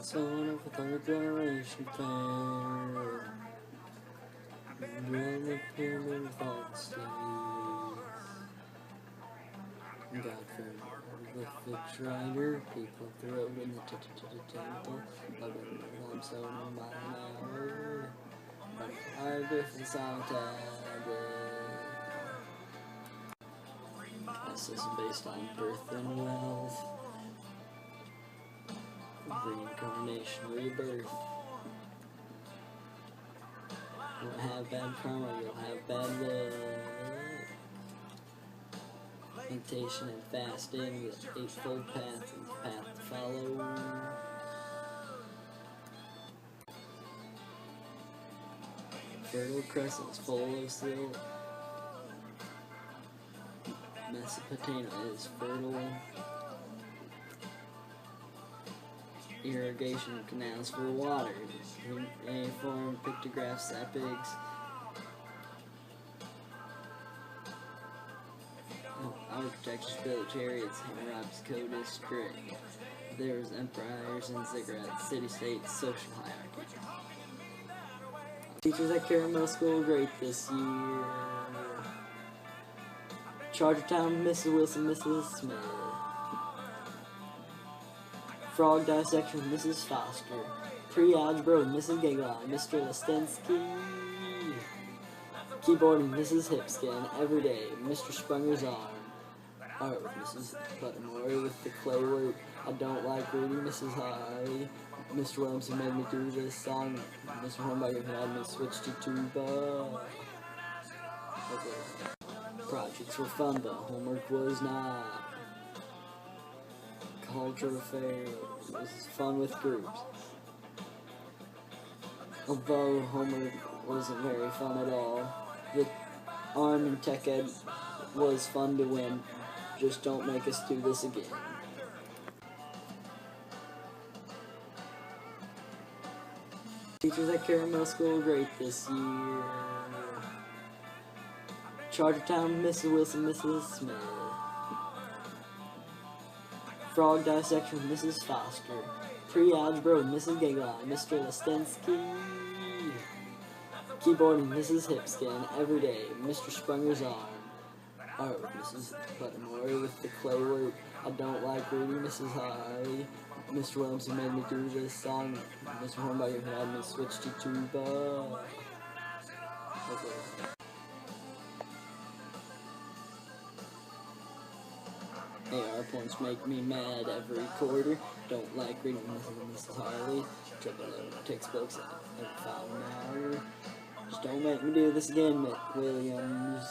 Son of a third generation fair, during the pyramid thoughts God the fixed rider, people of the road in the temple, loving the limestone a mile an hour, I Griffin Soundtown. This is based on birth and wealth, reincarnation, rebirth. You'll have bad karma, you'll have bad luck. Meditation and fasting, the eightfold path and the path to follow. Fertile crescents full of silt. Mesopotamia is fertile. Irrigation canals for water. Form pictographs, epics. Architectures built chariots, Hammurabi's code is strict. There was empires and ziggurats, city-states, social hierarchy. Teachers at Caramel School great this year. Chartertown, Mrs. Wilson, Mrs. Smith. Frog dissection, Mrs. Foster. Pre-algebra, Mrs. Giggle, Mr. Lestinsky. Keyboarding, Mrs. Hipskin. Everyday, Mr. Sprunger's arm. Art with Mrs. Buttermore with the clay work. I don't like reading, Mrs. Harley. Mr. Williamson made me do this song. Mr. Hornberger had me switch to tuba. Projects were fun, but homework was not. Culture fair was fun with groups. Although homework wasn't very fun at all. The ARM and Tech Ed was fun to win. Just don't make us do this again. Teachers at Caramel School great this year. Chartertown, Mrs. Wilson, Mrs. Smith. Frog dissection, Mrs. Foster. Pre-algebra, Mrs. Giggle, Mr. Lestinsky. Keyboarding, Mrs. Hipskin. Everyday, Mr. Sprunger's arm. Art with Mrs. Buttermore with the clay work. I don't like reading, Mrs. Harley. Mr. Williamson made me do this song. Mr. Hornberger had me switch to tuba. AR points make me mad every quarter. Don't like reading Mrs. Harley. Triple textbooks every 5 an hour. Just don't make me do this again, McWilliams.